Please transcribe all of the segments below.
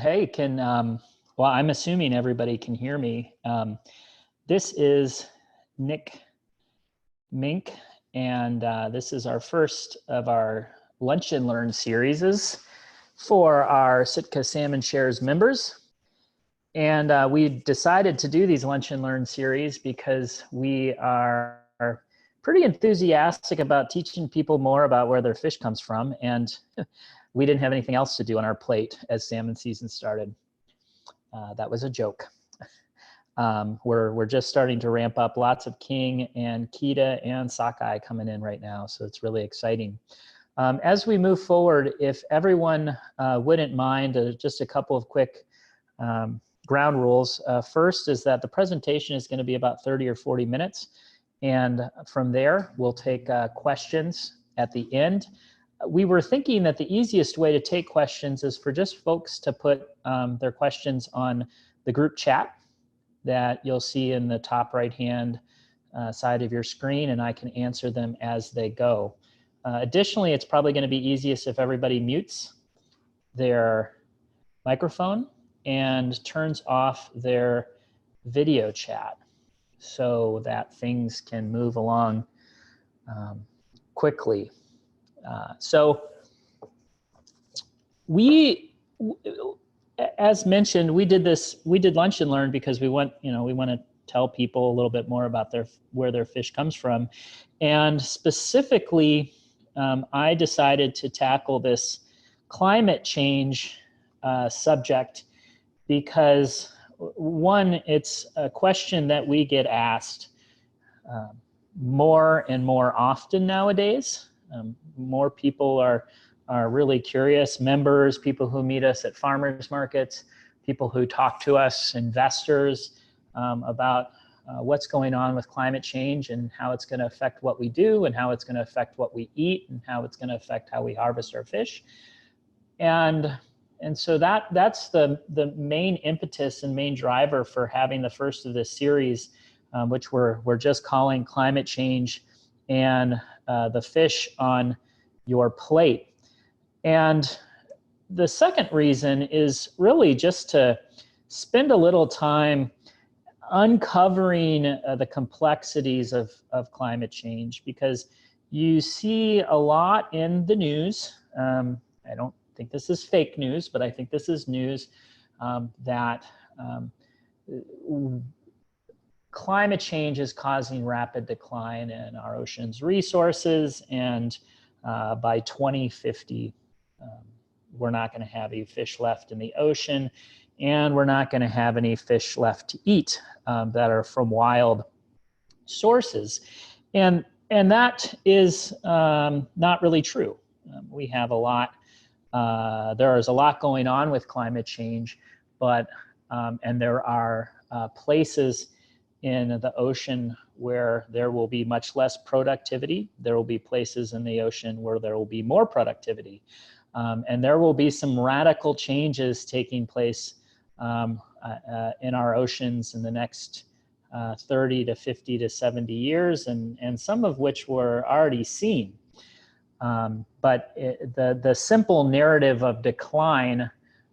Hey, well, I'm assuming everybody can hear me. This is Nick Mink, and this is our first of our Lunch and Learn series for our Sitka Salmon Shares members. And we decided to do these Lunch and Learn series because we are pretty enthusiastic about teaching people more about where their fish comes from. And we didn't have anything else to do on our plate as salmon season started. That was a joke. We're just starting to ramp up. Lots of king and kita and sockeye coming in right now, so it's really exciting. As we move forward, if everyone wouldn't mind, just a couple of quick ground rules. First is that the presentation is going to be about 30 or 40 minutes, and from there we'll take questions at the end. We were thinking that the easiest way to take questions is for just folks to put their questions on the group chat that you'll see in the top right-hand side of your screen, and I can answer them as they go. Additionally, it's probably going to be easiest if everybody mutes their microphone and turns off their video chat so that things can move along quickly. So as mentioned, we did Lunch and Learn because we want to tell people a little bit more about where their fish comes from. And specifically, I decided to tackle this climate change subject because, one, it's a question that we get asked more and more often nowadays. More people are really curious, members, people who meet us at farmers markets, people who talk to us, investors, about what's going on with climate change and how it's going to affect what we do and how it's going to affect what we eat and how it's going to affect how we harvest our fish. And so that's the main impetus and main driver for having the first of this series, which we're just calling Climate Change and the Fish on Your Plate. And the second reason is really just to spend a little time uncovering the complexities of climate change, because you see a lot in the news. I don't think this is fake news, but I think this is news that climate change is causing rapid decline in our ocean's resources, and by 2050, we're not going to have any fish left in the ocean, and we're not going to have any fish left to eat that are from wild sources. And that is not really true. We have a lot, there is a lot going on with climate change, but, and there are places in the ocean where there will be much less productivity. There will be places in the ocean where there will be more productivity. And there will be some radical changes taking place in our oceans in the next 30 to 50 to 70 years, and some of which were already seen. But the simple narrative of decline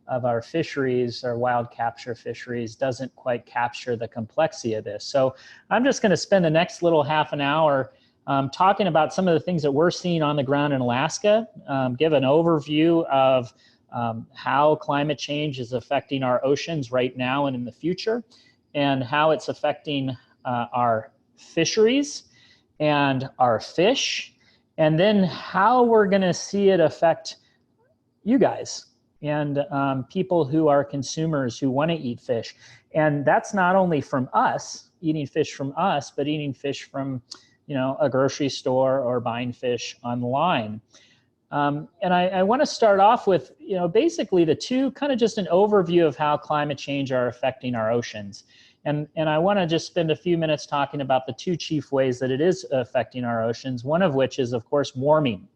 of our fisheries, our wild capture fisheries, doesn't quite capture the complexity of this. So I'm just going to spend the next little half an hour talking about some of the things that we're seeing on the ground in Alaska, give an overview of how climate change is affecting our oceans right now and in the future, and how it's affecting our fisheries and our fish, and then how we're going to see it affect you guys and people who are consumers who want to eat fish. And that's not only from us, eating fish from us, but eating fish from, a grocery store or buying fish online. And I want to start off with, basically the two, kind of just an overview of how climate change are affecting our oceans. And I want to just spend a few minutes talking about the two chief ways that it is affecting our oceans, one of which is, of course, warming.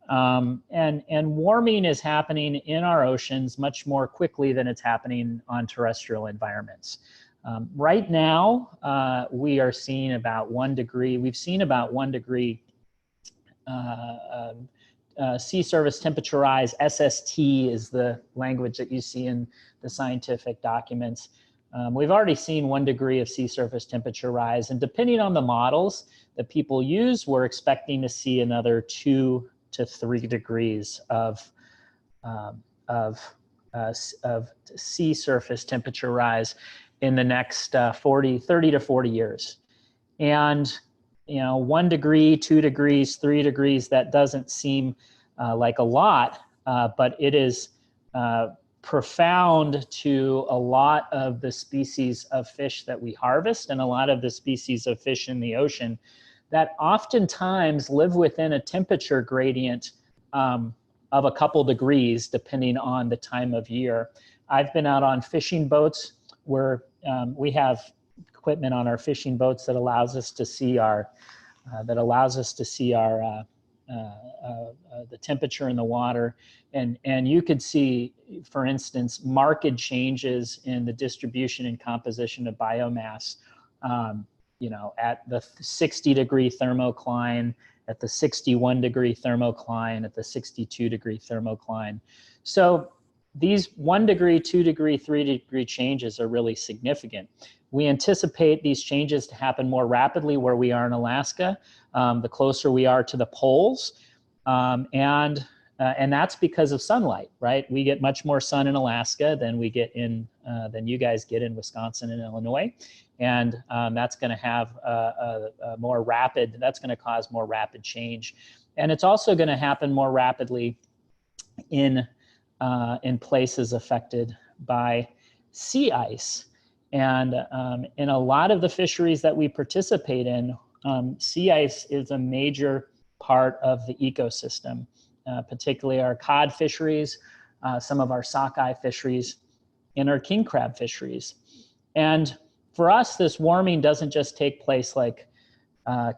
And warming is happening in our oceans much more quickly than it's happening on terrestrial environments. Right now, we are seeing about 1 degree. We've seen about 1 degree sea surface temperature rise, SST is the language that you see in the scientific documents. We've already seen 1 degree of sea surface temperature rise, and depending on the models that people use, we're expecting to see another 2 to 3 degrees of sea surface temperature rise in the next 30 to 40 years. And 1 degree, 2 degrees, 3 degrees, that doesn't seem like a lot, but it is profound to a lot of the species of fish that we harvest and a lot of the species of fish in the ocean that oftentimes live within a temperature gradient of a couple degrees, depending on the time of year. I've been out on fishing boats where we have equipment on our fishing boats that allows us to see our the temperature in the water, and you could see, for instance, marked changes in the distribution and composition of biomass. At the 60-degree thermocline, at the 61-degree thermocline, at the 62-degree thermocline. So these 1 degree, 2 degree, 3 degree changes are really significant. We anticipate these changes to happen more rapidly where we are in Alaska, the closer we are to the poles, and that's because of sunlight, right? We get much more sun in Alaska than we get in than you guys get in Wisconsin and Illinois, and that's going to have that's going to cause more rapid change, and it's also going to happen more rapidly in places affected by sea ice. And in a lot of the fisheries that we participate in, sea ice is a major part of the ecosystem, particularly our cod fisheries, some of our sockeye fisheries, and our king crab fisheries. And for us, this warming doesn't just take place like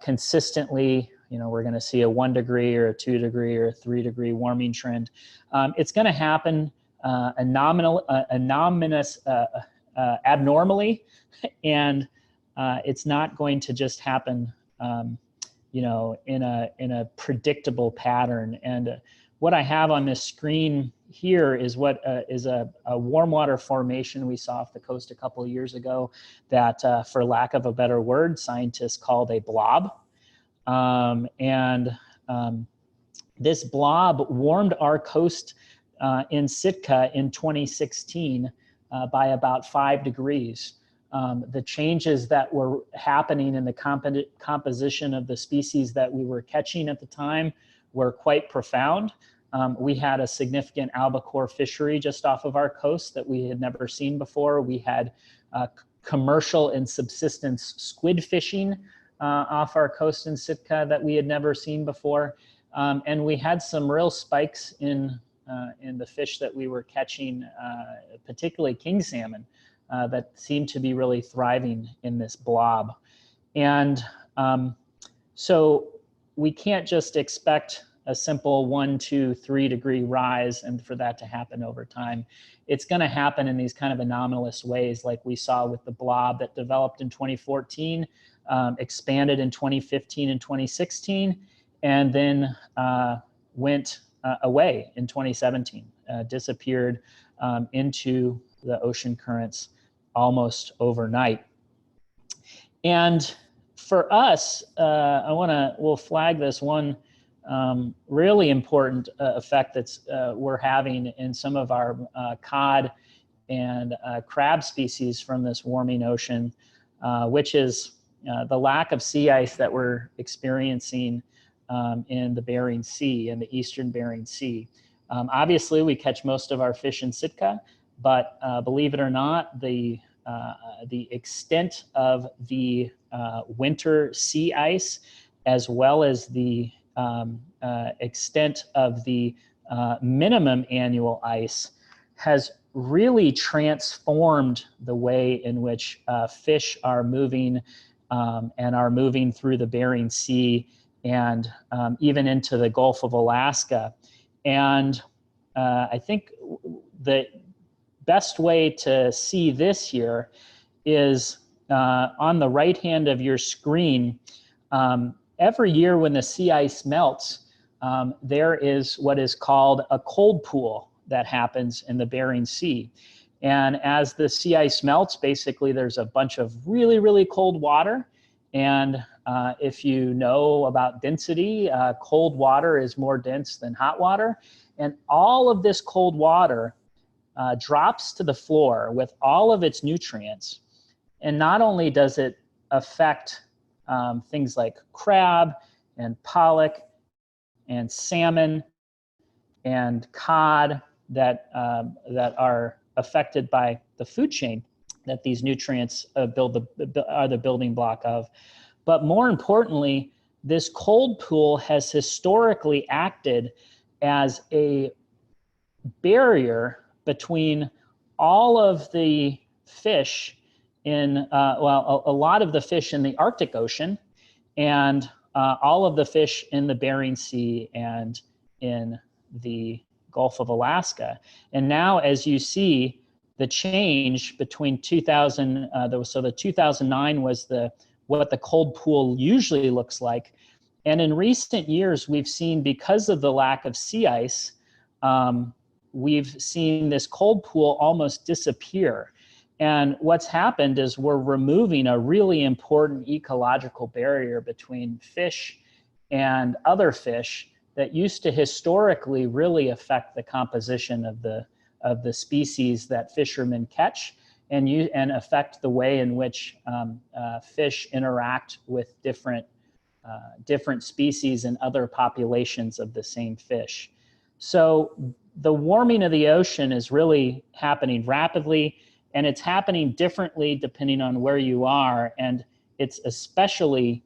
consistently, we're going to see a 1 degree or a 2 degree or a 3 degree warming trend. It's going to happen abnormally, and it's not going to just happen, in a predictable pattern. And what I have on this screen here is what is a warm water formation we saw off the coast a couple of years ago that, for lack of a better word, scientists called a blob. This blob warmed our coast in Sitka in 2016 by about 5 degrees. The changes that were happening in the composition of the species that we were catching at the time were quite profound. We had a significant albacore fishery just off of our coast that we had never seen before. We had commercial and subsistence squid fishing off our coast in Sitka that we had never seen before. And we had some real spikes in the fish that we were catching, particularly king salmon, that seemed to be really thriving in this blob. And so we can't just expect a simple 1, 2, 3 degree rise and for that to happen over time. It's going to happen in these kind of anomalous ways, like we saw with the blob that developed in 2014, expanded in 2015 and 2016, and then went away in 2017, disappeared into the ocean currents almost overnight. And for us, we'll flag this one really important effect that's we're having in some of our cod and crab species from this warming ocean, which is the lack of sea ice that we're experiencing in the Bering Sea, in the eastern Bering Sea. Obviously, we catch most of our fish in Sitka, but believe it or not, the extent of the winter sea ice, as well as the extent of the minimum annual ice, has really transformed the way in which fish are moving and are moving through the Bering Sea and even into the Gulf of Alaska. And I think the best way to see this here is on the right hand of your screen. Every year when the sea ice melts, there is what is called a cold pool that happens in the Bering Sea. And as the sea ice melts, basically there's a bunch of really, really cold water. And if you know about density, cold water is more dense than hot water. And all of this cold water drops to the floor with all of its nutrients. And not only does it affect things like crab and pollock and salmon and cod that are affected by the food chain that these nutrients are the building block of. But more importantly, this cold pool has historically acted as a barrier between all of the fish in, a lot of the fish in the Arctic Ocean and all of the fish in the Bering Sea and in the Gulf of Alaska. And now, as you see, the change between 2000, so the 2009 was what the cold pool usually looks like. And in recent years, we've seen, because of the lack of sea ice, we've seen this cold pool almost disappear. And what's happened is we're removing a really important ecological barrier between fish and other fish that used to historically really affect the composition of the species that fishermen catch and affect the way in which fish interact with different species and other populations of the same fish. So the warming of the ocean is really happening rapidly, and it's happening differently depending on where you are. And it's especially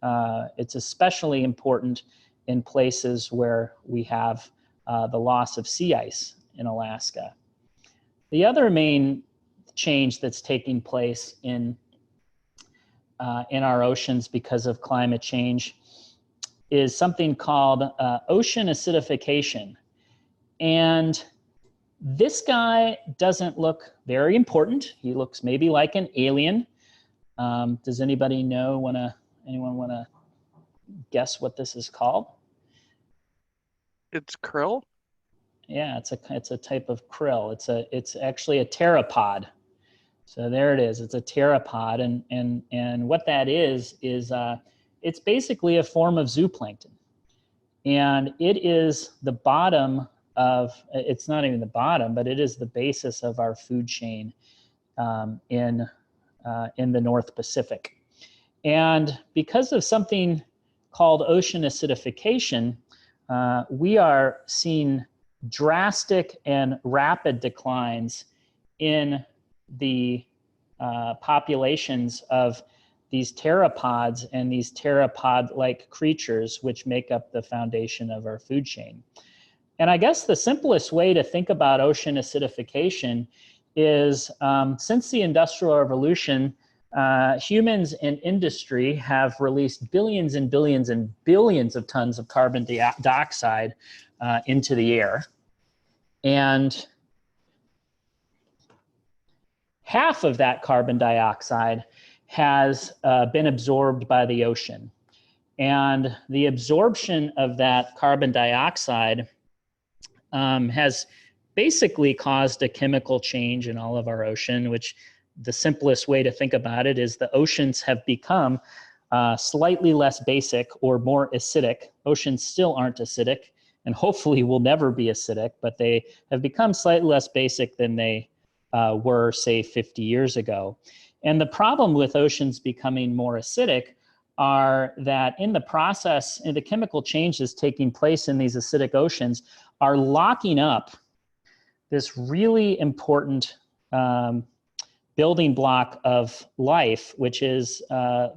important in places where we have the loss of sea ice in Alaska. The other main change that's taking place in our oceans because of climate change is something called ocean acidification. And this guy doesn't look very important. He looks maybe like an alien. Does anybody know, anyone want to guess what this is called? It's krill? Yeah, it's a type of krill. It's actually a pteropod. So there it is. It's a pteropod, and what that is it's basically a form of zooplankton, and it is the bottom of. It's not even the bottom, but it is the basis of our food chain in the North Pacific. And because of something called ocean acidification, we are seeing drastic and rapid declines in the populations of these pteropods and these pteropod-like creatures which make up the foundation of our food chain. And I guess the simplest way to think about ocean acidification is since the Industrial Revolution, humans and industry have released billions and billions and billions of tons of carbon dioxide into the air. And half of that carbon dioxide has been absorbed by the ocean. And the absorption of that carbon dioxide has basically caused a chemical change in all of our ocean, which the simplest way to think about it is the oceans have become slightly less basic or more acidic. Oceans still aren't acidic and hopefully will never be acidic, but they have become slightly less basic than they were, say, 50 years ago. And the problem with oceans becoming more acidic are that in the process, the chemical changes taking place in these acidic oceans are locking up this really important building block of life, which is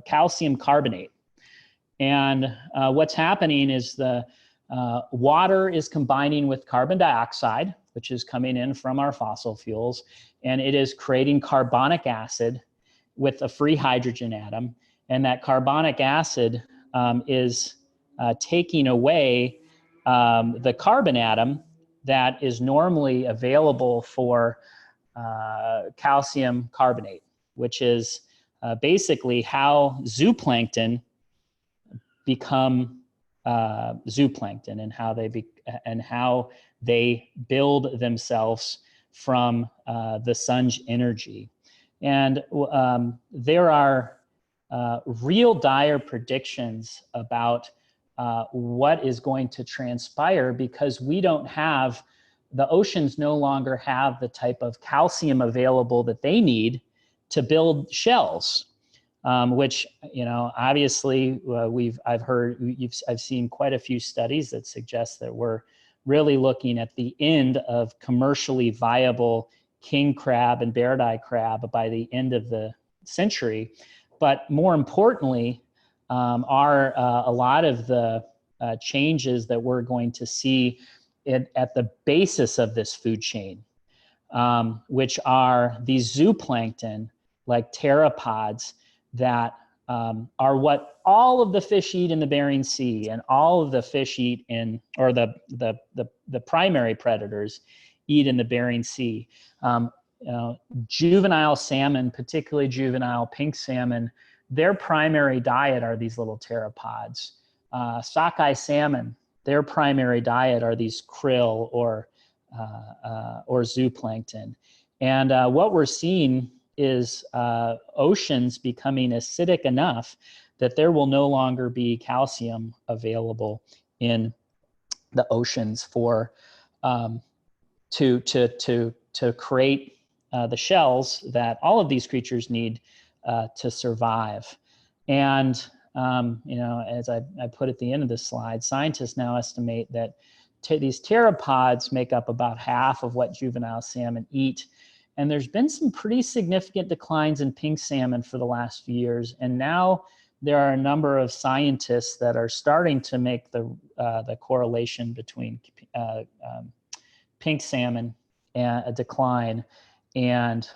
calcium carbonate. And what's happening is the water is combining with carbon dioxide, which is coming in from our fossil fuels, and it is creating carbonic acid with a free hydrogen atom. And that carbonic acid is taking away the carbon atom that is normally available for calcium carbonate, which is basically how zooplankton become zooplankton and how they build themselves from the sun's energy. And there are real dire predictions about what is going to transpire, because the oceans no longer have the type of calcium available that they need to build shells, which, obviously I've seen quite a few studies that suggest that we're really looking at the end of commercially viable king crab and beardeye crab by the end of the century. But more importantly, are a lot of the changes that we're going to see at the basis of this food chain, which are these zooplankton, like pteropods, that are what all of the fish eat in the Bering Sea, and all of the fish eat or the primary predators eat in the Bering Sea. Juvenile salmon, particularly juvenile pink salmon, their primary diet are these little pteropods. Sockeye salmon, their primary diet are these krill or zooplankton. And what we're seeing is oceans becoming acidic enough that there will no longer be calcium available in the oceans for to create the shells that all of these creatures need to survive. And as I put at the end of this slide, scientists now estimate that these pteropods make up about half of what juvenile salmon eat. And there's been some pretty significant declines in pink salmon for the last few years. And now there are a number of scientists that are starting to make the correlation between pink salmon and a decline and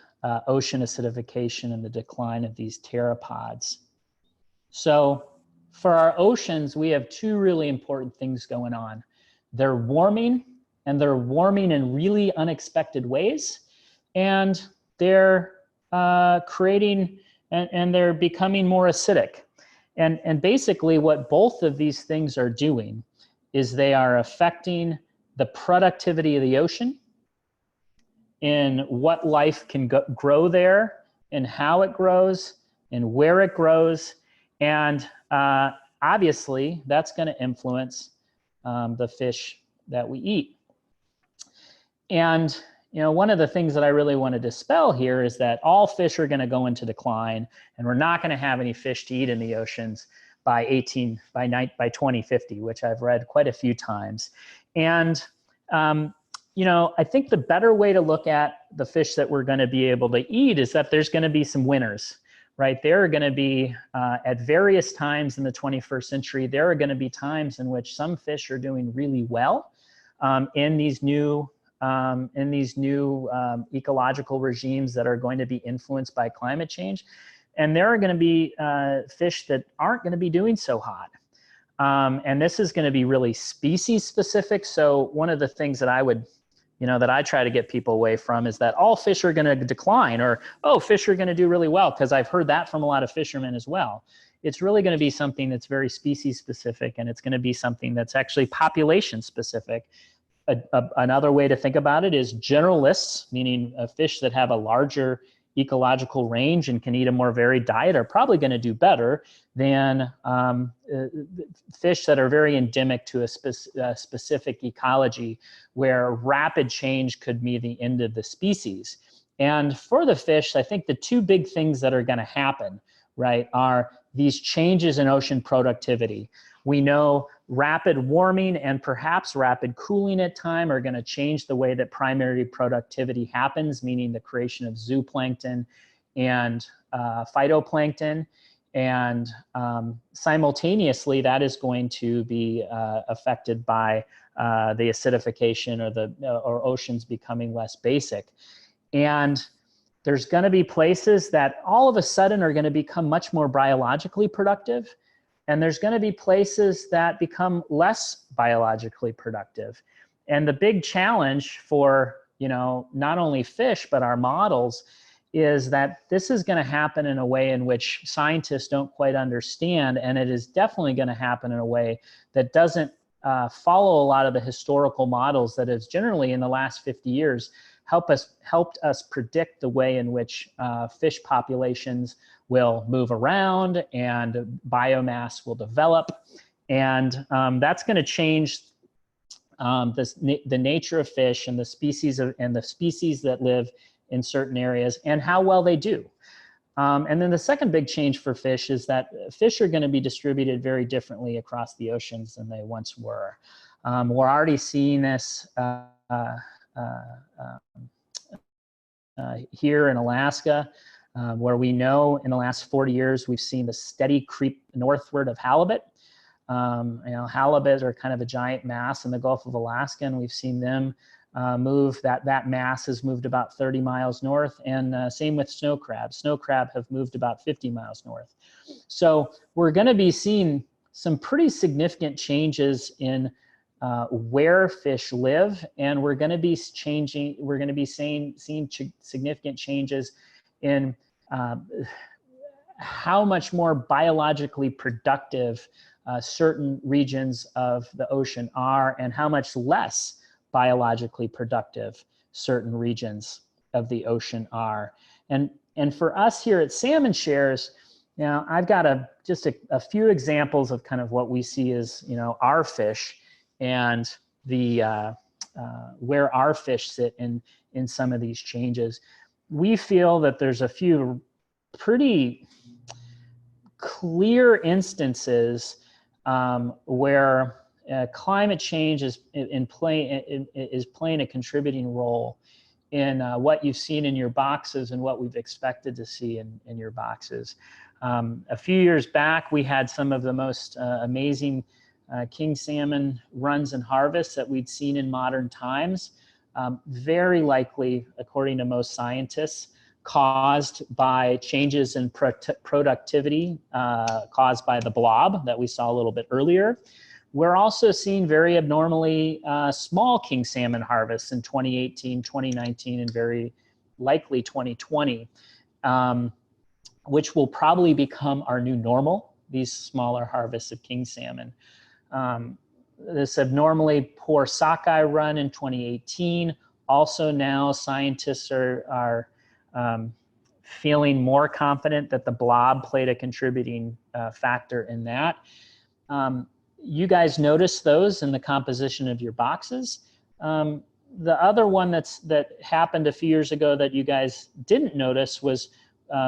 ocean acidification and the decline of these pteropods. So for our oceans, we have two really important things going on. They're warming, and they're warming in really unexpected ways. And they're creating, and they're becoming more acidic. And basically what both of these things are doing is they are affecting the productivity of the ocean, in what life can grow there, and how it grows, and where it grows. And obviously that's going to influence the fish that we eat. And one of the things that I really want to dispel here is that all fish are going to go into decline, and we're not going to have any fish to eat in the oceans by 2050, which I've read quite a few times. And I think the better way to look at the fish that we're going to be able to eat is that there's going to be some winners, right? There are going to be, at various times in the 21st century, there are going to be times in which some fish are doing really well in these new ecological regimes that are going to be influenced by climate change. And there are going to be fish that aren't going to be doing so hot. And this is going to be really species specific. So one of the things that that I try to get people away from is that all fish are going to decline, or, oh, fish are going to do really well, because I've heard that from a lot of fishermen as well. It's really going to be something that's very species specific, and it's going to be something that's actually population specific. Another way to think about it is generalists, meaning fish that have a larger ecological range and can eat a more varied diet are probably going to do better than fish that are very endemic to a specific ecology, where rapid change could be the end of the species. And for the fish, I think the two big things that are going to happen, right, are these changes in ocean productivity. We know rapid warming and perhaps rapid cooling at time are going to change the way that primary productivity happens, meaning the creation of zooplankton and phytoplankton. And simultaneously, that is going to be affected by the acidification or oceans becoming less basic. And there's going to be places that all of a sudden are going to become much more biologically productive. And there's going to be places that become less biologically productive. And the big challenge for, not only fish, but our models is that this is going to happen in a way in which scientists don't quite understand, and it is definitely going to happen in a way that doesn't follow a lot of the historical models that has generally in the last 50 years helped us predict the way in which fish populations will move around and biomass will develop. And that's going to change the nature of fish and the species that live in certain areas and how well they do. And then the second big change for fish is that fish are going to be distributed very differently across the oceans than they once were. We're already seeing this here in Alaska, where we know in the last 40 years we've seen the steady creep northward of halibut. Halibut are kind of a giant mass in the Gulf of Alaska, and we've seen them move. That mass has moved about 30 miles north, and same with snow crab. Snow crab have moved about 50 miles north. So we're going to be seeing some pretty significant changes in where fish live, and we're going to be seeing significant changes in how much more biologically productive certain regions of the ocean are, and how much less biologically productive certain regions of the ocean are. And for us here at Salmon Shares, now I've got just a few examples of kind of what we see as our fish and the where our fish sit in some of these changes. We feel that there's a few pretty clear instances where climate change is playing a contributing role in what you've seen in your boxes and what we've expected to see in your boxes. A few years back, we had some of the most amazing king salmon runs and harvests that we'd seen in modern times. Very likely, according to most scientists, caused by changes in productivity caused by the blob that we saw a little bit earlier. We're also seeing very abnormally small king salmon harvests in 2018, 2019, and very likely 2020, which will probably become our new normal, these smaller harvests of king salmon. This abnormally poor sockeye run in 2018. Also now scientists are feeling more confident that the blob played a contributing factor in that. You guys noticed those in the composition of your boxes. The other one that happened a few years ago that you guys didn't notice was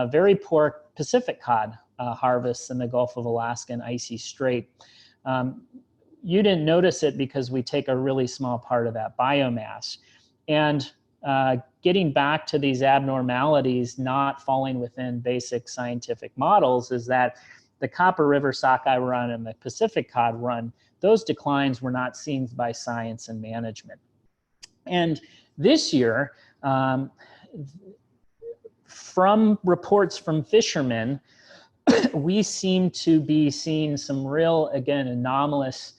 very poor Pacific cod harvests in the Gulf of Alaska and Icy Strait. You didn't notice it because we take a really small part of that biomass. And getting back to these abnormalities not falling within basic scientific models is that the Copper River sockeye run and the Pacific cod run, those declines were not seen by science and management. And this year, from reports from fishermen, we seem to be seeing some real, again, anomalous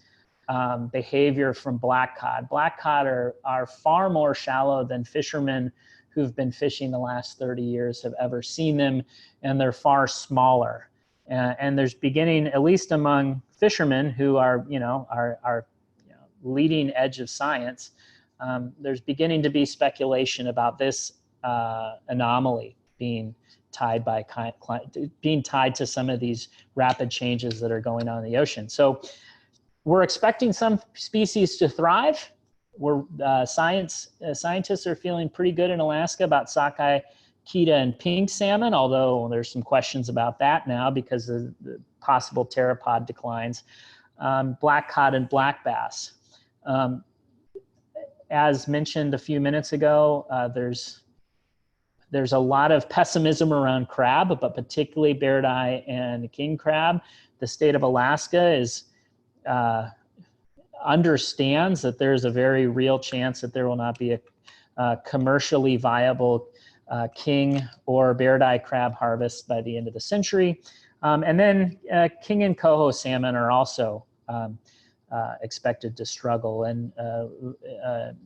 behavior from black cod. Black cod are far more shallow than fishermen who've been fishing the last 30 years have ever seen them, and they're far smaller. And there's beginning, at least among fishermen who are, leading edge of science, there's beginning to be speculation about this anomaly being tied to some of these rapid changes that are going on in the ocean. So we're expecting some species to thrive. Scientists are feeling pretty good in Alaska about sockeye, Kita, and pink salmon, although there's some questions about that now because of the possible pteropod declines. Black cod and black bass. As mentioned a few minutes ago, there's a lot of pessimism around crab, but particularly beardeye and king crab. The state of Alaska understands that there's a very real chance that there will not be a commercially viable king or beardeye crab harvest by the end of the century. And then king and coho salmon are also expected to struggle. And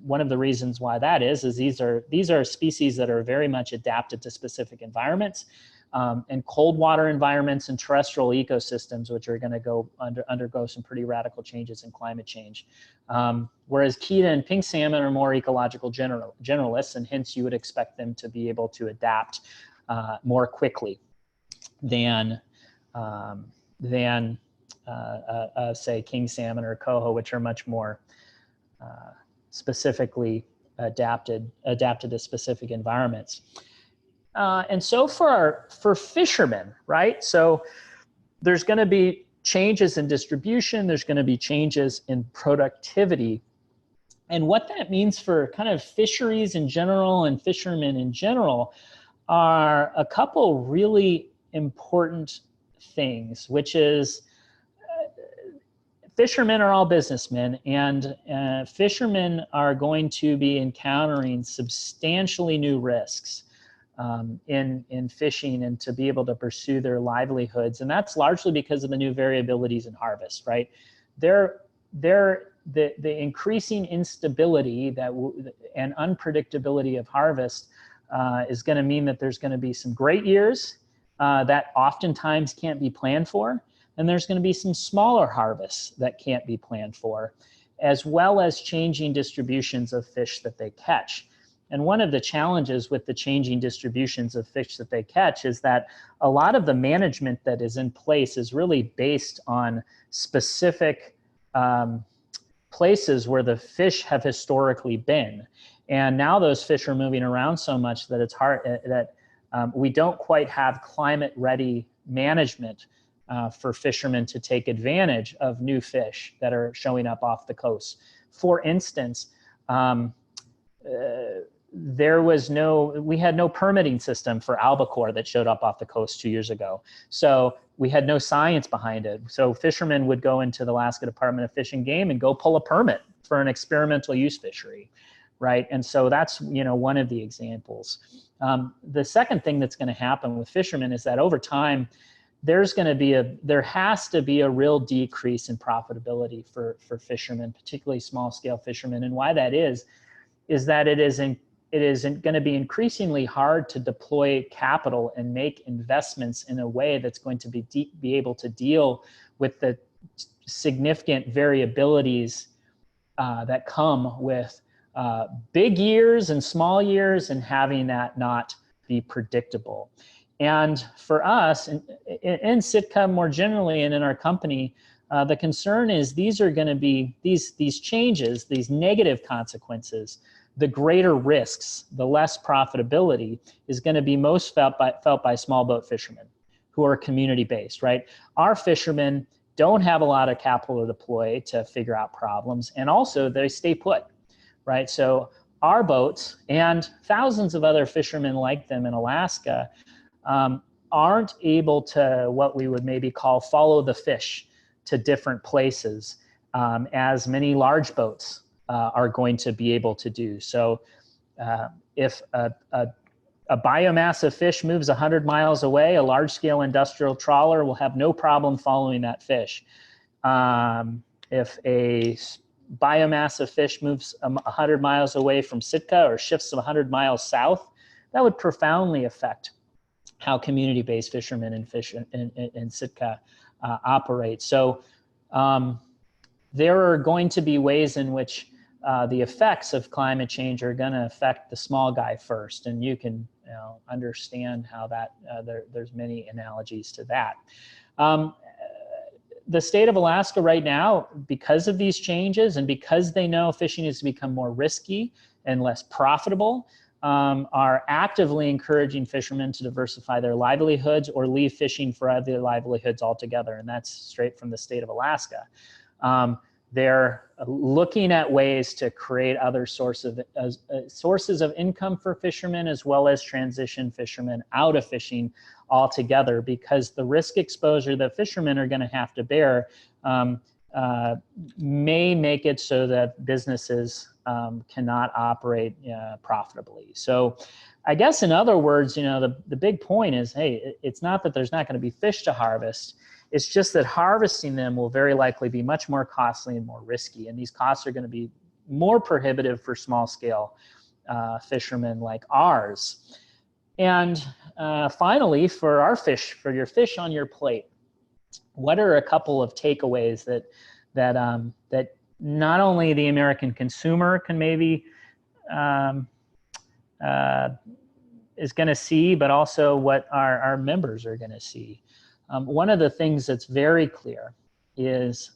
one of the reasons why that is these are species that are very much adapted to specific environments, and cold water environments and terrestrial ecosystems, which are going to undergo some pretty radical changes in climate change. Whereas Keta and pink salmon are more ecological generalists, and hence you would expect them to be able to adapt more quickly than say king salmon or coho, which are much more specifically adapted to specific environments. And so for fishermen, right? So there's going to be changes in distribution. There's going to be changes in productivity. And what that means for kind of fisheries in general and fishermen in general are a couple really important things, which is fishermen are all businessmen, and fishermen are going to be encountering substantially new risks in fishing and to be able to pursue their livelihoods. And that's largely because of the new variabilities in harvest, right? The increasing instability and unpredictability of harvest is going to mean that there's going to be some great years that oftentimes can't be planned for. And there's going to be some smaller harvests that can't be planned for, as well as changing distributions of fish that they catch. And one of the challenges with the changing distributions of fish that they catch is that a lot of the management that is in place is really based on specific places where the fish have historically been. And now those fish are moving around so much that it's hard that we don't quite have climate-ready management for fishermen to take advantage of new fish that are showing up off the coast. For instance, we had no permitting system for albacore that showed up off the coast 2 years ago. So we had no science behind it. So fishermen would go into the Alaska Department of Fish and Game and go pull a permit for an experimental use fishery, right? And so that's, one of the examples. The second thing that's going to happen with fishermen is that over time, there has to be a real decrease in profitability for fishermen, particularly small scale fishermen. And why that is that it isn't going to be increasingly hard to deploy capital and make investments in a way that's going to be able to deal with the significant variabilities that come with big years and small years, and having that not be predictable. And for us in Sitka more generally, and in our company, the concern is these are going to be these changes, these negative consequences. The greater risks, the less profitability is going to be most felt by small boat fishermen who are community-based, right? Our fishermen don't have a lot of capital to deploy to figure out problems, and also they stay put, right? So our boats and thousands of other fishermen like them in Alaska aren't able to, what we would maybe call, follow the fish to different places as many large boats are going to be able to do. So if a biomass of fish moves 100 miles away, a large-scale industrial trawler will have no problem following that fish. If a biomass of fish moves 100 miles away from Sitka or shifts 100 miles south, that would profoundly affect how community-based fishermen in Sitka operate. So there are going to be ways in which the effects of climate change are going to affect the small guy first, and you can understand how that there's many analogies to that. The state of Alaska right now, because of these changes and because they know fishing has become more risky and less profitable, are actively encouraging fishermen to diversify their livelihoods or leave fishing for other livelihoods altogether. And that's straight from the state of Alaska. They're looking at ways to create other sources of income for fishermen, as well as transition fishermen out of fishing altogether, because the risk exposure that fishermen are going to have to bear may make it so that businesses cannot operate profitably. So I guess in other words, the big point is, hey, it's not that there's not going to be fish to harvest. It's just that harvesting them will very likely be much more costly and more risky. And these costs are going to be more prohibitive for small scale fishermen like ours. And finally, for our fish, for your fish on your plate, what are a couple of takeaways that not only the American consumer can maybe is going to see, but also what our members are going to see? One of the things that's very clear is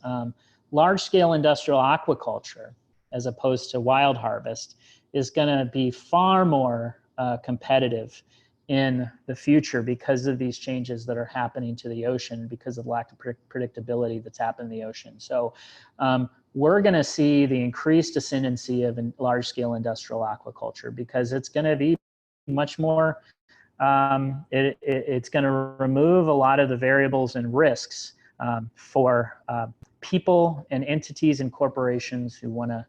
large-scale industrial aquaculture, as opposed to wild harvest, is going to be far more competitive in the future because of these changes that are happening to the ocean, because of lack of predictability that's happened in the ocean. So we're going to see the increased ascendancy of large-scale industrial aquaculture because it's going to be much more, it's going to remove a lot of the variables and risks for people and entities and corporations who want to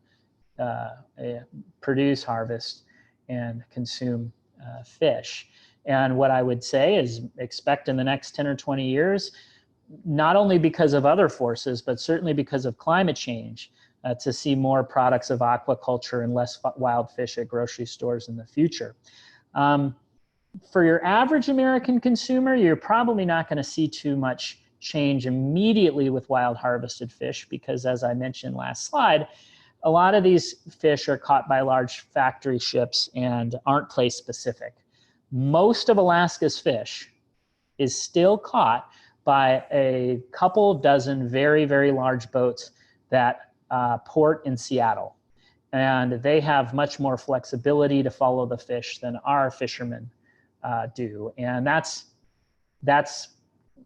produce, harvest, and consume fish. And what I would say is expect in the next 10 or 20 years, not only because of other forces, but certainly because of climate change, to see more products of aquaculture and less wild fish at grocery stores in the future. For your average American consumer, you're probably not going to see too much change immediately with wild harvested fish because, as I mentioned last slide, a lot of these fish are caught by large factory ships and aren't place specific. Most of Alaska's fish is still caught by a couple dozen very, very large boats that port in Seattle. And they have much more flexibility to follow the fish than our fishermen do. And that's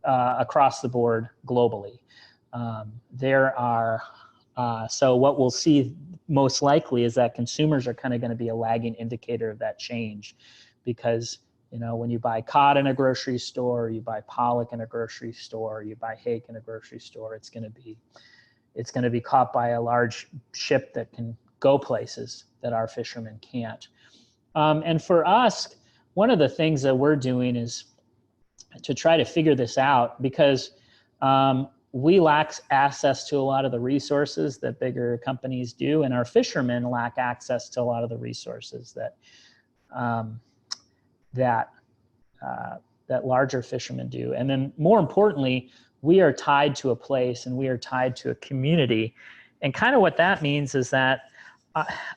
across the board globally. So what we'll see most likely is that consumers are kind of going to be a lagging indicator of that change, because when you buy cod in a grocery store, you buy pollock in a grocery store, you buy hake in a grocery store, it's going to be caught by a large ship that can go places that our fishermen can't. And for us, one of the things that we're doing is to try to figure this out, because we lack access to a lot of the resources that bigger companies do, and our fishermen lack access to a lot of the resources that larger fishermen do. And then more importantly, we are tied to a place and we are tied to a community. And kind of what that means is that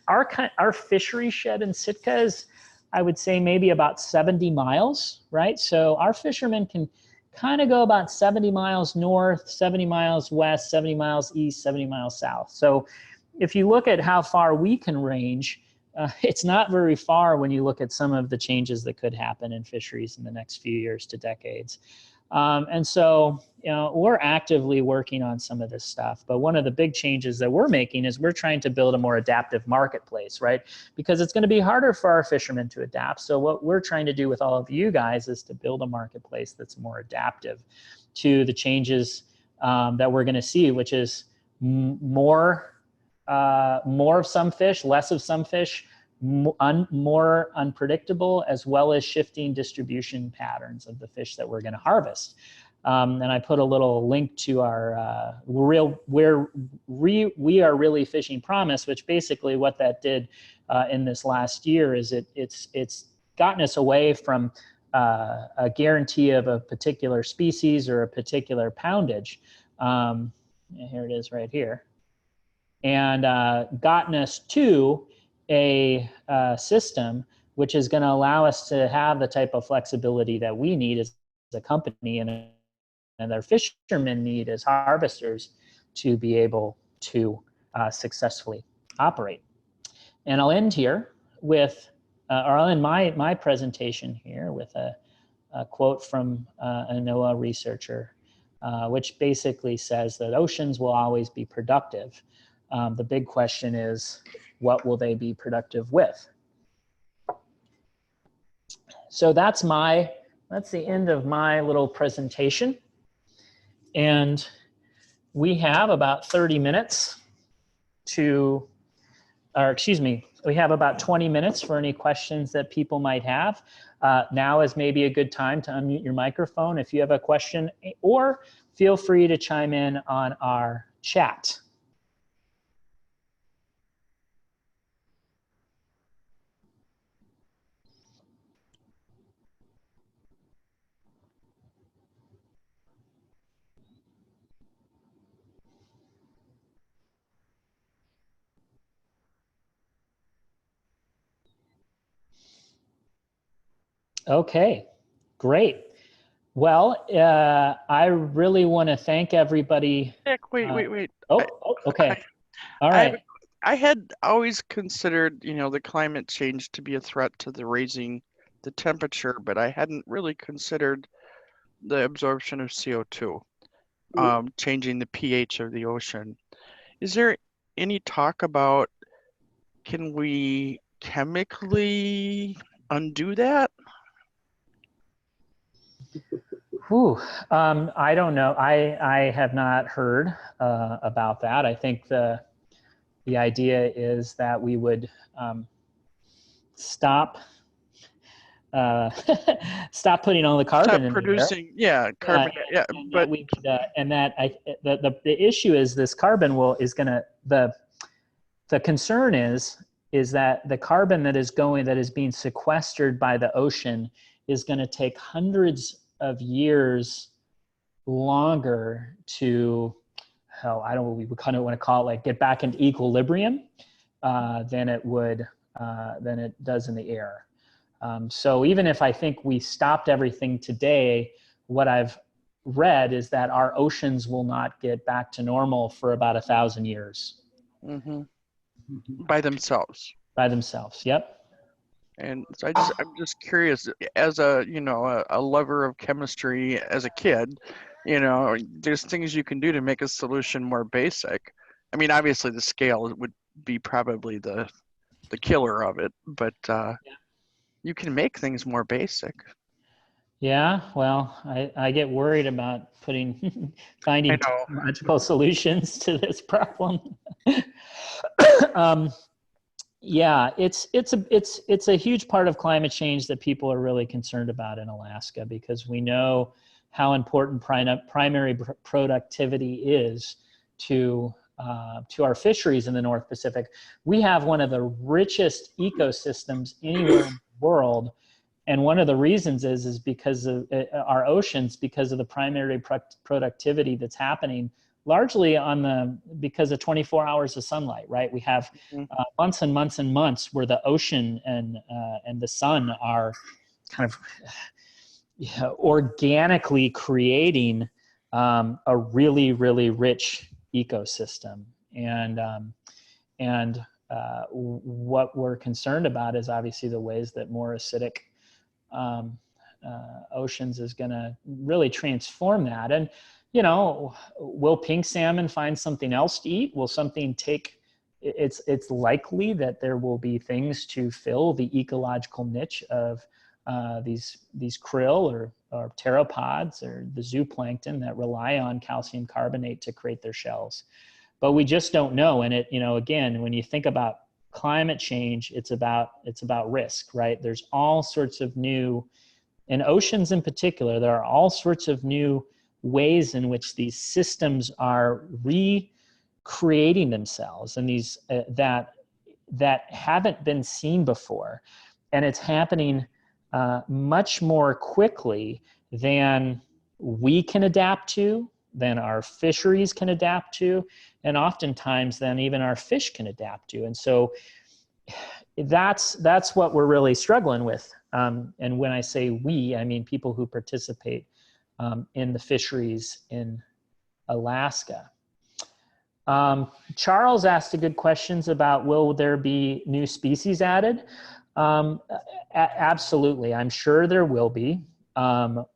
our fishery shed in Sitka is, I would say, maybe about 70 miles, right? So our fishermen can kind of go about 70 miles north, 70 miles west, 70 miles east, 70 miles south. So if you look at how far we can range, it's not very far when you look at some of the changes that could happen in fisheries in the next few years to decades. And so, we're actively working on some of this stuff. But one of the big changes that we're making is we're trying to build a more adaptive marketplace, right? Because it's going to be harder for our fishermen to adapt. So what we're trying to do with all of you guys is to build a marketplace that's more adaptive to the changes that we're going to see, which is more of some fish, less of some fish, more unpredictable, as well as shifting distribution patterns of the fish that we're going to harvest. And I put a little link to our We Are Really Fishing promise, which basically what that did in this last year is it's gotten us away from a guarantee of a particular species or a particular poundage. Here it is right here. And gotten us to a system which is going to allow us to have the type of flexibility that we need as a company and our fishermen need as harvesters to be able to successfully operate. And I'll end here with, or I'll end my presentation here with a quote from a NOAA researcher, which basically says that oceans will always be productive. The big question is, what will they be productive with? So that's the end of my little presentation. And we have about 30 minutes to or excuse me, we have about 20 minutes for any questions that people might have. Now is maybe a good time to unmute your microphone if you have a question, or feel free to chime in on our chat. Okay, great. Well, I really want to thank everybody. Nick, wait. Okay. All right. I had always considered, the climate change to be a threat to the raising the temperature, but I hadn't really considered the absorption of CO2, changing the pH of the ocean. Is there any talk about, can we chemically undo that? Whew. I don't know. I have not heard about that. I think the idea is that we would stop stop putting all the carbon in producing, the air. carbon, and but that we could, the issue is this carbon is going to, the concern is that the carbon that is being sequestered by the ocean is going to take hundreds of years longer to, I don't know, we kind of want to call it, like, get back into equilibrium than it does in the air. So even if I think we stopped everything today, what I've read is that our oceans will not get back to normal for about 1,000 years. Mm-hmm. By themselves. By themselves, yep. And so I'm just curious, as a lover of chemistry as a kid, there's things you can do to make a solution more basic. I mean, obviously the scale would be probably the killer of it, but you can make things more basic. Yeah, well, I get worried about finding technological solutions to this problem. Yeah, it's a huge part of climate change that people are really concerned about in Alaska, because we know how important primary productivity is to our fisheries in the North Pacific. We have one of the richest ecosystems anywhere in the world, and one of the reasons is because of our oceans, because of the primary productivity that's happening largely because of 24 hours of sunlight, right? We have months and months and months where the ocean and the sun are kind of organically creating a really, really rich ecosystem. And what we're concerned about is obviously the ways that more acidic oceans is going to really transform that. And will pink salmon find something else to eat? Will something take, it's likely that there will be things to fill the ecological niche of these krill or pteropods or the zooplankton that rely on calcium carbonate to create their shells. But we just don't know. And again, when you think about climate change, it's about risk, right? There's all sorts of new, in oceans in particular, there are all sorts of new ways in which these systems are recreating themselves, and these that haven't been seen before, and it's happening much more quickly than we can adapt to, than our fisheries can adapt to, and oftentimes than even our fish can adapt to. And so that's what we're really struggling with. And when I say we, I mean people who participate in the fisheries in Alaska. Charles asked a good questions about, will there be new species added? Absolutely, I'm sure there will be.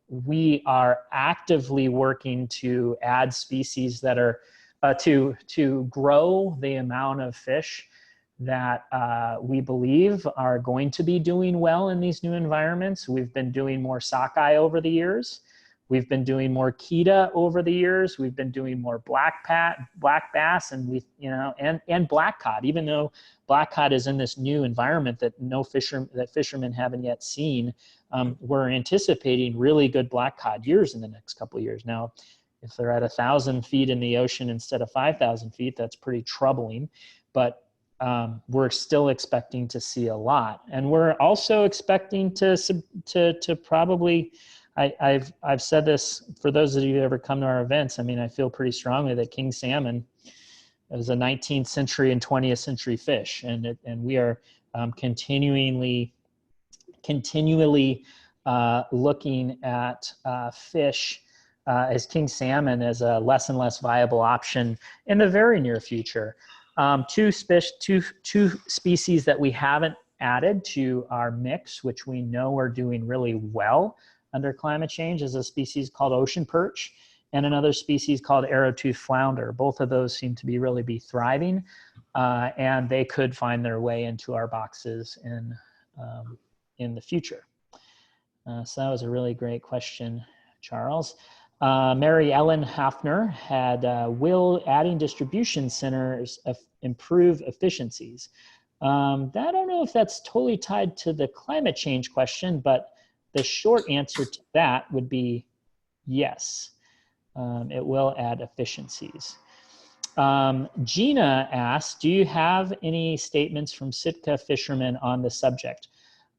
We are actively working to add species that are to grow the amount of fish that we believe are going to be doing well in these new environments. We've been doing more sockeye over the years. We've been doing more Keta over the years. We've been doing more black bass, and and black cod. Even though black cod is in this new environment that fishermen haven't yet seen, we're anticipating really good black cod years in the next couple of years. Now, if they're at 1,000 feet in the ocean instead of 5,000 feet, that's pretty troubling. But we're still expecting to see a lot, and we're also expecting to probably. I've said this for those of you who ever come to our events. I mean, I feel pretty strongly that king salmon is a 19th century and 20th century fish, and we are continually looking at fish as king salmon as a less and less viable option in the very near future. Two species that we haven't added to our mix, which we know are doing really well under climate change, is a species called ocean perch and another species called arrowtooth flounder. Both of those seem to really be thriving, and they could find their way into our boxes in the future. So that was a really great question, Charles. Mary Ellen Hafner had, will adding distribution centers improve efficiencies? I don't know if that's totally tied to the climate change question, but the short answer to that would be yes. It will add efficiencies. Gina asked, do you have any statements from Sitka fishermen on the subject?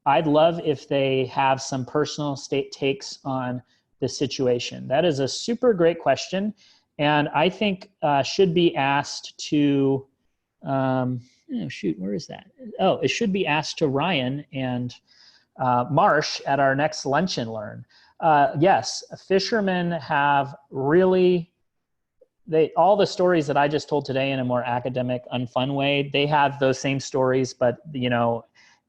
I'd love if they have some personal takes on the situation. That is a super great question, and I think should be asked to, oh shoot, where is that? Oh, it should be asked to Ryan and Marsh at our next Lunch and Learn. Yes, fishermen have really, all the stories that I just told today in a more academic, unfun way, they have those same stories, but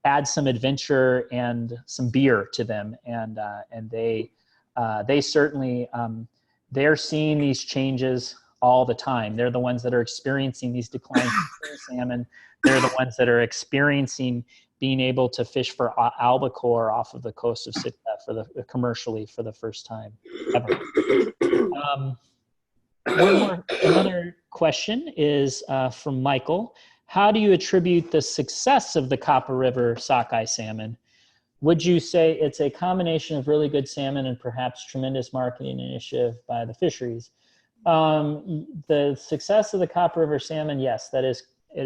add some adventure and some beer to them, and they certainly, they're seeing these changes all the time. They're the ones that are experiencing these declines in salmon. They're the ones that are experiencing being able to fish for albacore off of the coast of Sitka commercially for the first time ever. Another question is from Michael. How do you attribute the success of the Copper River sockeye salmon? Would you say it's a combination of really good salmon and perhaps tremendous marketing initiative by the fisheries? The success of the Copper River salmon, yes, it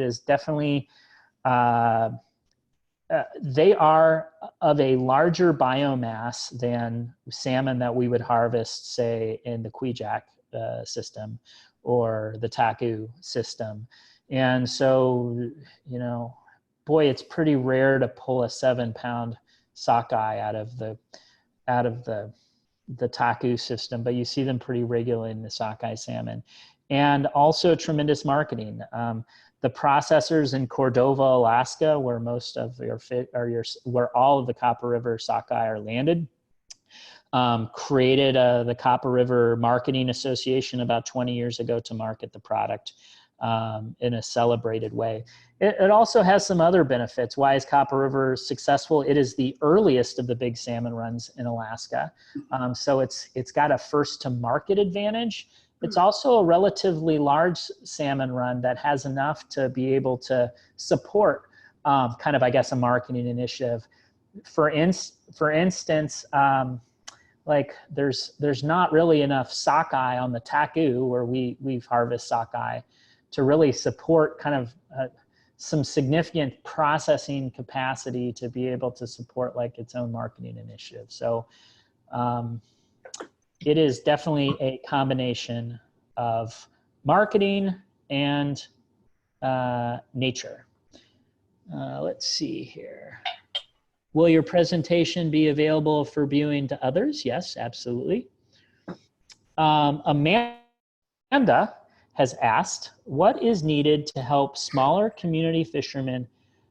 is definitely, they are of a larger biomass than salmon that we would harvest, say, in the Kvichak system or the Taku system. And so, boy, it's pretty rare to pull a 7-pound sockeye out of the Taku system, but you see them pretty regularly in the sockeye salmon. And also tremendous marketing. The processors in Cordova, Alaska, where most of where all of the Copper River sockeye are landed, created the Copper River Marketing Association about 20 years ago to market the product in a celebrated way. It also has some other benefits. Why is Copper River successful? It is the earliest of the big salmon runs in Alaska. So it's got a first to market advantage. It's also a relatively large salmon run that has enough to be able to support kind of, I guess, a marketing initiative. For instance, like there's not really enough sockeye on the Taku where we harvest sockeye to really support kind of some significant processing capacity to be able to support like its own marketing initiative. So it is definitely a combination of marketing and nature. Let's see here. Will your presentation be available for viewing to others? Yes, absolutely. Amanda has asked, what is needed to help smaller community fishermen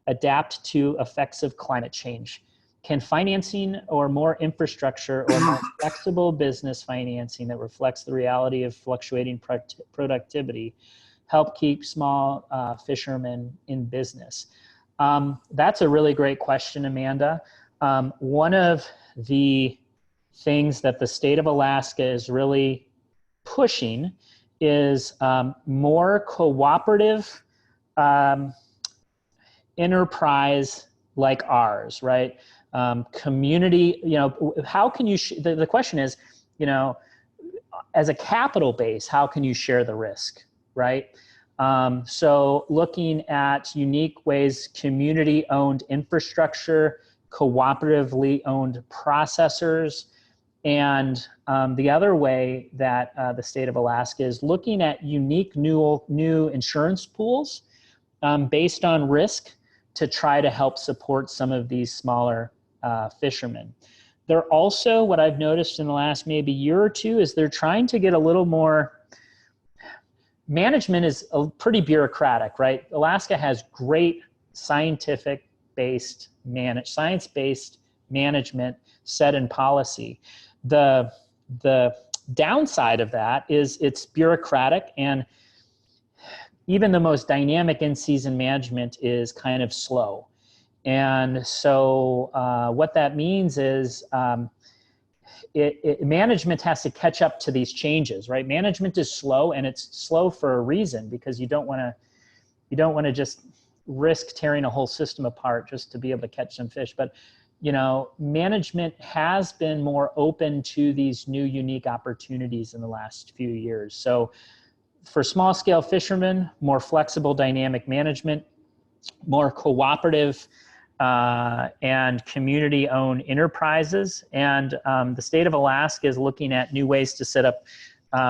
adapt to effects of climate change? Can financing or more infrastructure or more flexible business financing that reflects the reality of fluctuating productivity help keep small fishermen in business? That's a really great question, Amanda. One of the things that the state of Alaska is really pushing is more cooperative enterprise like ours, right? Community, how can you, the question is, as a capital base, how can you share the risk, right? So looking at unique ways, community-owned infrastructure, cooperatively owned processors, and the other way that the state of Alaska is looking at unique new insurance pools based on risk to try to help support some of these smaller fishermen. They're also, what I've noticed in the last maybe year or two, is they're trying to get a little more, management is pretty bureaucratic, right? Alaska has great science-based management set in policy. The downside of that is it's bureaucratic, and even the most dynamic in-season management is kind of slow. And so what that means is management has to catch up to these changes, right? Management is slow, and it's slow for a reason, because you don't want to just risk tearing a whole system apart just to be able to catch some fish. But management has been more open to these new unique opportunities in the last few years. So for small scale fishermen, more flexible dynamic management, more cooperative and community-owned enterprises. And the state of Alaska is looking at new ways to set up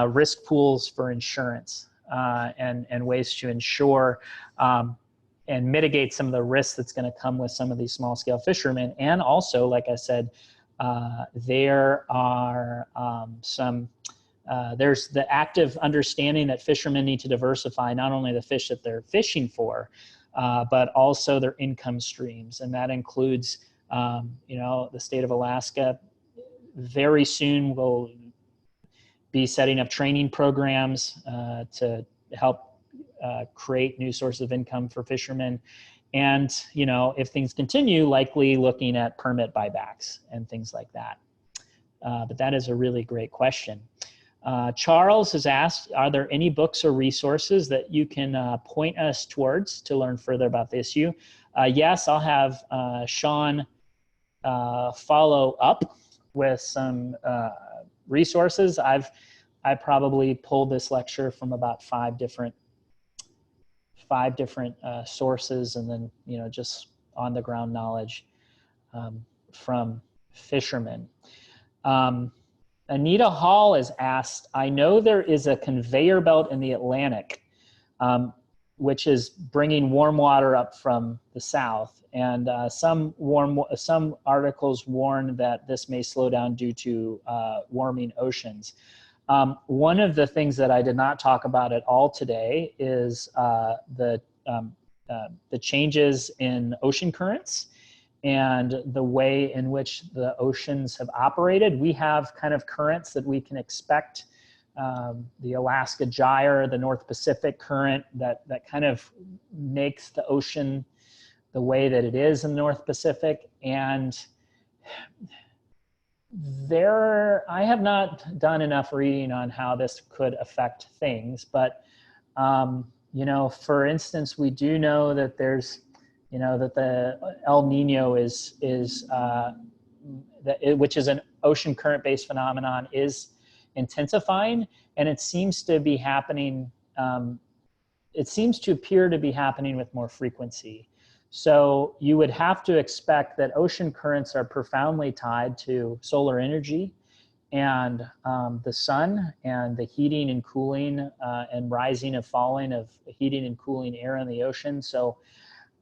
risk pools for insurance and ways to insure and mitigate some of the risks that's going to come with some of these small-scale fishermen. And also, like I said, there are there's the active understanding that fishermen need to diversify not only the fish that they're fishing for, but also their income streams. And that includes, the state of Alaska very soon will be setting up training programs to help create new sources of income for fishermen. And, if things continue, likely looking at permit buybacks and things like that. But that is a really great question. Charles has asked, are there any books or resources that you can point us towards to learn further about the issue? Yes, I'll have Sean follow up with some resources. I probably pulled this lecture from about five different sources, and then just on the ground knowledge from fishermen. Anita Hall has asked, I know there is a conveyor belt in the Atlantic, which is bringing warm water up from the south. And some articles warn that this may slow down due to warming oceans. One of the things that I did not talk about at all today is the changes in ocean currents and the way in which the oceans have operated. We have kind of currents that we can expect, the Alaska Gyre, the North Pacific current that kind of makes the ocean the way that it is in the North Pacific. And I have not done enough reading on how this could affect things, but for instance, we do know that there's that the El Nino which is an ocean current-based phenomenon, is intensifying, and it seems to be happening. It seems to appear to be happening with more frequency. So you would have to expect that ocean currents are profoundly tied to solar energy and the sun and the heating and cooling and rising and falling of heating and cooling air in the ocean. So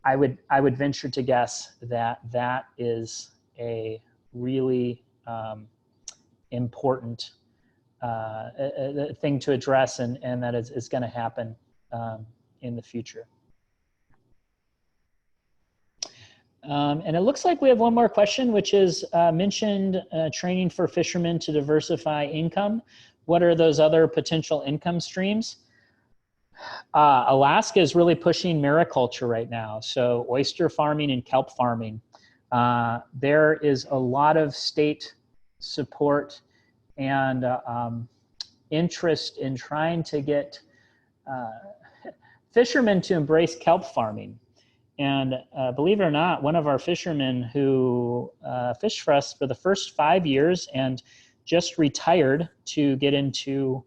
I would venture to guess that that is a really important thing to address, and that is going to happen in the future. And it looks like we have one more question, which is mentioned training for fishermen to diversify income. What are those other potential income streams? Alaska is really pushing mariculture right now. So oyster farming and kelp farming. There is a lot of state support and interest in trying to get fishermen to embrace kelp farming. And believe it or not, one of our fishermen who fished for us for the first 5 years and just retired to get into,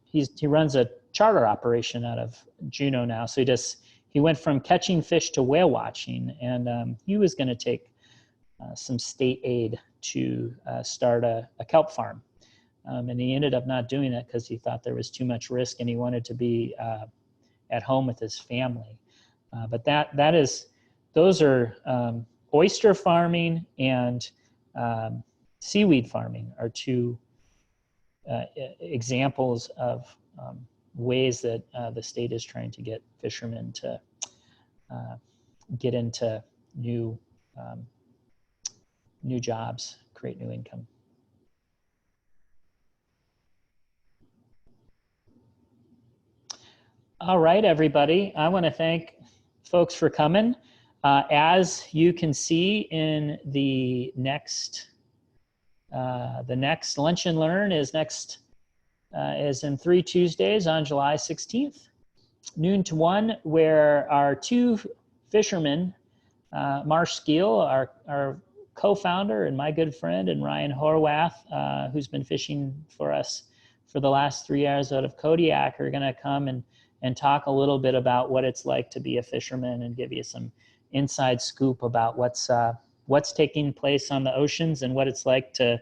he runs a charter operation out of Juneau now. So he went from catching fish to whale watching, and he was going to take some state aid to start a kelp farm. And he ended up not doing it because he thought there was too much risk and he wanted to be at home with his family. But those are oyster farming and seaweed farming are two examples of ways that the state is trying to get fishermen to get into new jobs, create new income. All right, everybody. I want to thank folks for coming. As you can see in the next Lunch and Learn is in 3 Tuesdays on July 16th, noon to 1, where our 2 fishermen, Marsh Skeel, our co-founder and my good friend, and Ryan Horwath, who's been fishing for us for the last 3 years out of Kodiak, are going to come and talk a little bit about what it's like to be a fisherman and give you some inside scoop about what's taking place on the oceans and what it's like to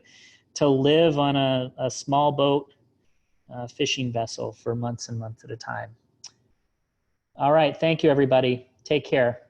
live on a small boat fishing vessel for months and months at a time. All right, thank you, everybody. Take care.